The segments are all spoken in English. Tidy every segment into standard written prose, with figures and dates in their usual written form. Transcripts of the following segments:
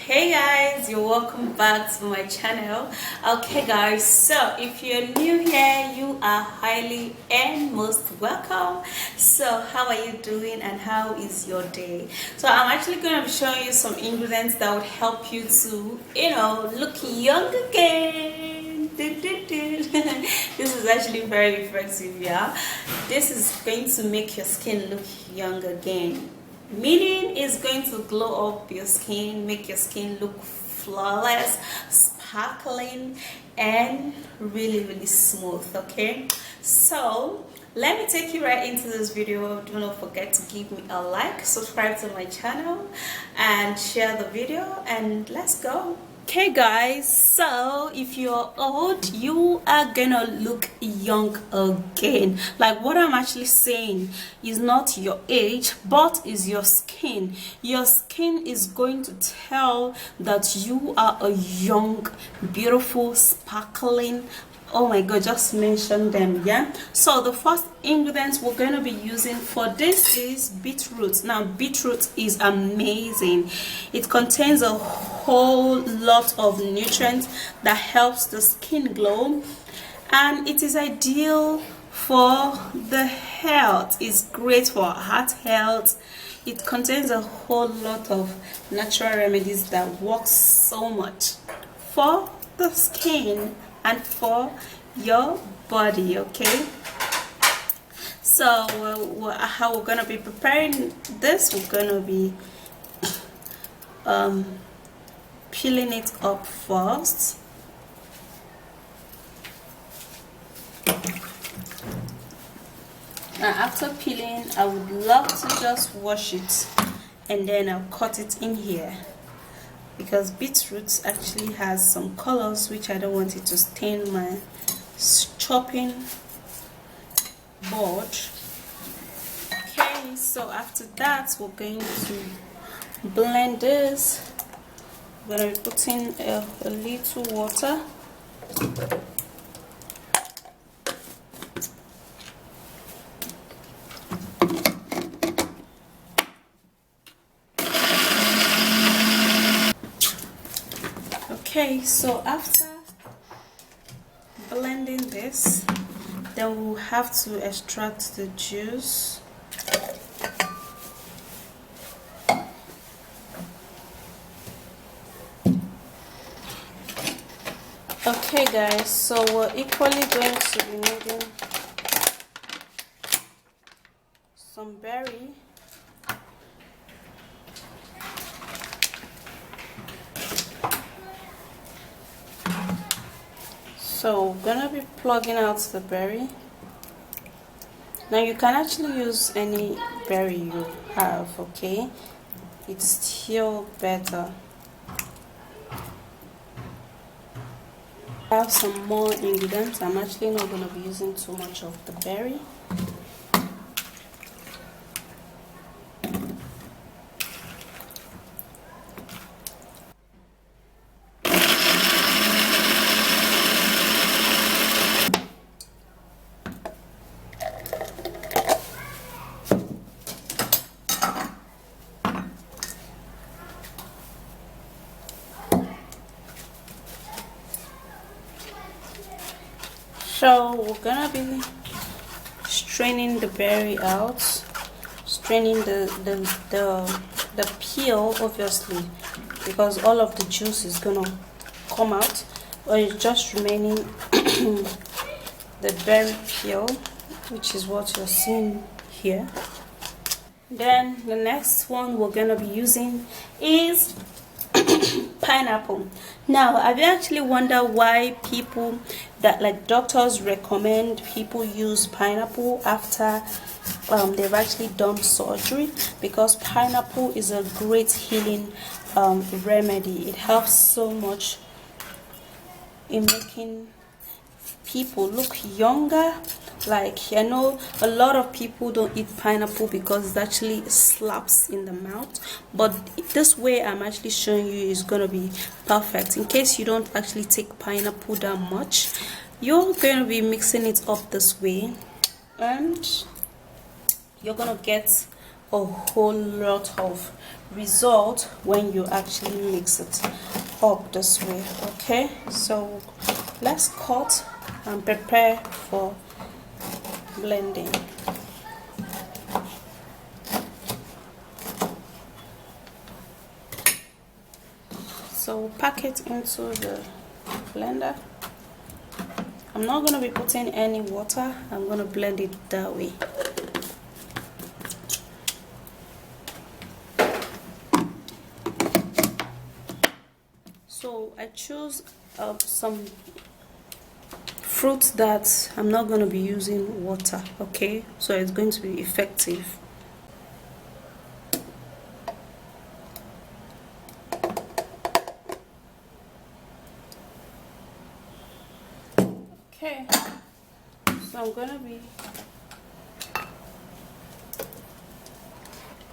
Hey guys, you're welcome back to my channel. Okay guys, so if you're new here, you are highly and most welcome. So how are you doing and how is your day? So I'm actually going to be showing you some ingredients that would help you to look young again. This is actually very effective. Yeah, this is going to make your skin look young again, meaning it's going to glow up your skin, make your skin look flawless, sparkling, and really smooth. Okay, so let me take you right into this video. Do not forget to give me a like, subscribe to my channel, and share the video, and let's go. Okay guys, so if you're old, you are gonna look young again. Like, what I'm actually saying is not your age, but is your skin. Your skin is going to tell that you are a young, beautiful, sparkling, oh my god, just mention them. Yeah, so the first ingredients we're going to be using for this is beetroot. Now beetroot is amazing. It contains a whole lot of nutrients that helps the skin glow, and it is ideal for the health. It's great for heart health. It contains a whole lot of natural remedies that work so much for the skin and for your body. Okay, so how we're gonna be preparing this, we're gonna be peeling it up first. Now after peeling, I would love to just wash it and then I'll cut it in here, because beetroot actually has some colors which I don't want it to stain my chopping board. Okay, so after that we're going to blend this. We're going to be putting a little water. Okay, so after blending this, then we'll have to extract the juice. Okay guys, so we're equally going to be needing some berry. So we're gonna be plugging out the berry. Now you can actually use any berry you have, okay? It's still better. I have some more ingredients. I'm actually not going to be using too much of the berry. So we're gonna be straining the berry out, straining the peel, obviously, because all of the juice is gonna come out, or it's just remaining the berry peel, which is what you're seeing here. Then the next one we're gonna be using is pineapple. Now, have you actually wondered why people that, like, doctors recommend people use pineapple after they've actually done surgery? Because pineapple is a great healing remedy. It helps so much in making people look younger. Like, I know a lot of people don't eat pineapple because it actually slaps in the mouth, but this way I'm actually showing you is gonna be perfect. In case you don't actually take pineapple that much, you're going to be mixing it up this way, and you're gonna get a whole lot of result when you actually mix it up this way. Okay, so let's cut and prepare for blending. So pack it into the blender. I'm not going to be putting any water. I'm going to blend it that way. So I choose some fruits that I'm not going to be using water. Okay, so it's going to be effective. Okay, so I'm going to be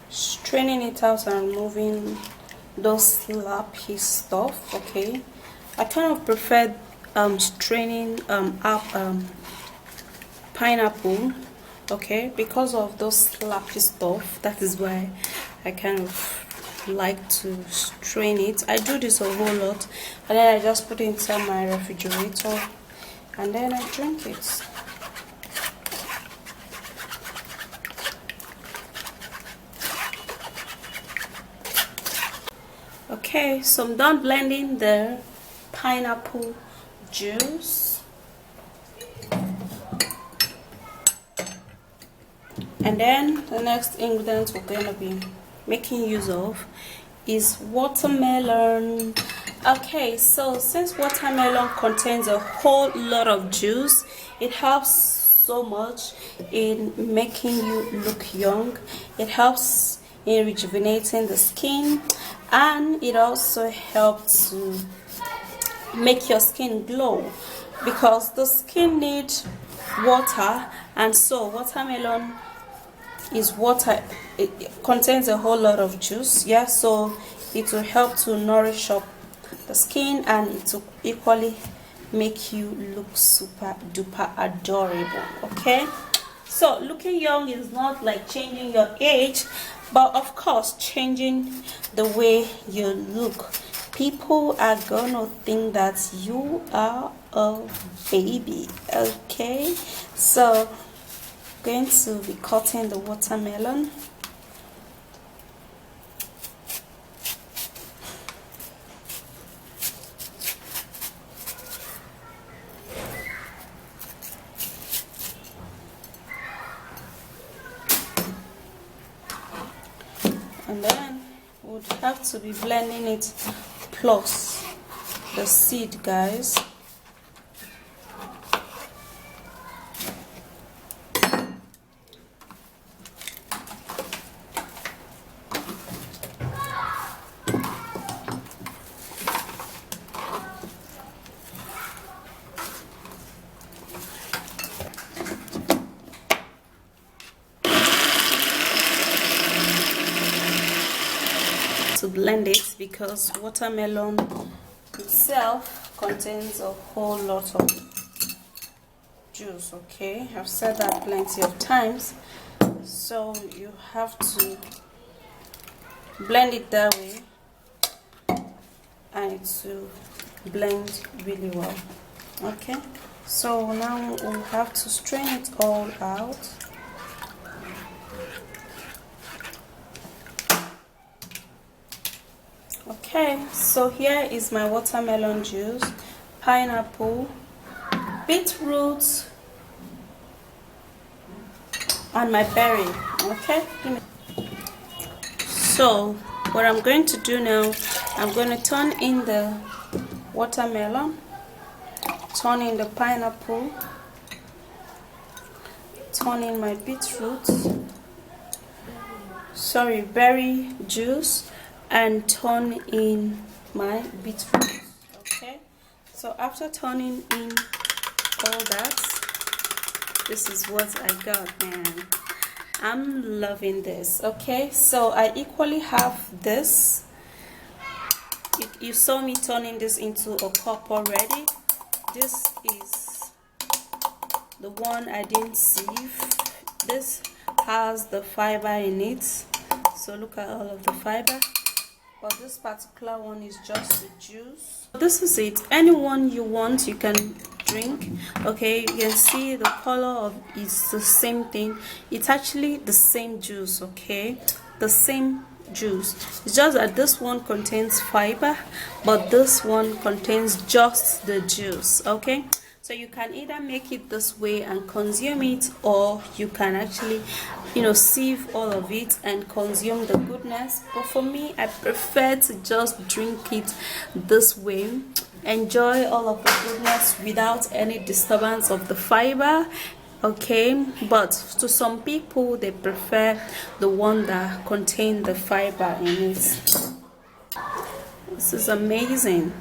straining it out and removing those sloppy stuff. Okay, I kind of prefer straining up pineapple, okay, because of those sloppy stuff. That is why I kind of like to strain it. I do this a whole lot, and then I just put it inside my refrigerator and then I drink it. Okay, so I'm done blending the pineapple juice, and then the next ingredient we're going to be making use of is watermelon. Okay, so since watermelon contains a whole lot of juice, it helps so much in making you look young. It helps in rejuvenating the skin, and it also helps to make your skin glow, because the skin needs water, and so watermelon is water. It contains a whole lot of juice, yeah, so it will help to nourish up the skin, and it will equally make you look super duper adorable. Okay, so looking young is not like changing your age, but of course changing the way you look. People are gonna think that you are a baby. Okay, so going to be cutting the watermelon. And then would have to be blending it plus the seed, guys. To blend it, because watermelon itself contains a whole lot of juice. Okay, I've said that plenty of times, so you have to blend it that way, and it will blend really well. Okay, so now we'll have to strain it all out. Okay, so here is my watermelon juice, pineapple, beetroot, and my berry. Okay, so what I'm going to do now, I'm going to turn in the watermelon, turn in the pineapple, turn in my beetroot, berry juice, and turn in my beetroot. Okay, so after turning in all that, this is what I got, man. I'm loving this. Okay, so I equally have this. You saw me turning this into a cup already. This is the one I didn't sieve. This has the fiber in it, So look at all of the fiber, but this particular one is just the juice. This is it. Anyone you want, you can drink. Okay, you can see the color of it's the same thing. It's actually the same juice. Okay, the same juice. It's just that this one contains fiber, but this one contains just the juice. Okay, so you can either make it this way and consume it, or you can actually, you know, sieve all of it and consume the goodness. But for me, I prefer to just drink it this way, enjoy all of the goodness without any disturbance of the fiber. Okay, but to some people, they prefer the one that contains the fiber in it. This is amazing.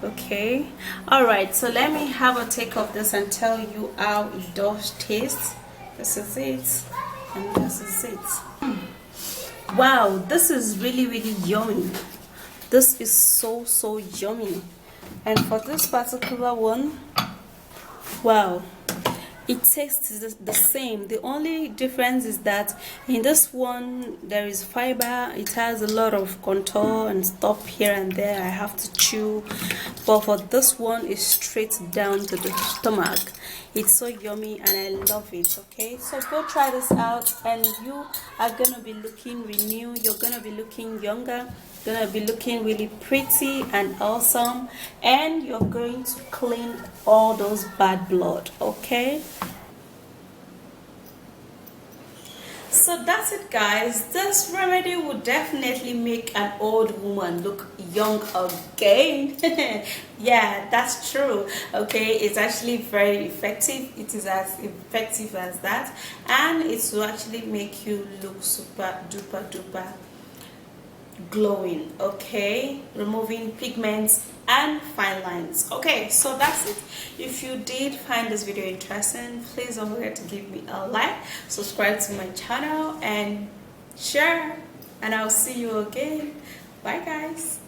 Okay, all right, so let me have a take of this and tell you how it does taste. This is it, and this is it. Wow, this is really yummy. This is so yummy. And for this particular one, wow, it tastes the same. The only difference is that in this one there is fiber. It has a lot of contour and stuff here and there I have to chew, but for this one it's straight down to the stomach. It's so yummy and I love it. Okay, so go try this out and you are gonna be looking renewed. You're gonna be looking younger, gonna be looking really pretty and awesome, and you're going to clean all those bad blood. Okay, so that's it, guys. This remedy would definitely make an old woman look young again. Yeah, that's true. Okay, it's actually very effective. It is as effective as that, and it will actually make you look super duper glowing. Okay, removing pigments and fine lines. Okay, so that's it. If you did find this video interesting, please don't forget to give me a like, subscribe to my channel, and share, and I'll see you again. Bye guys.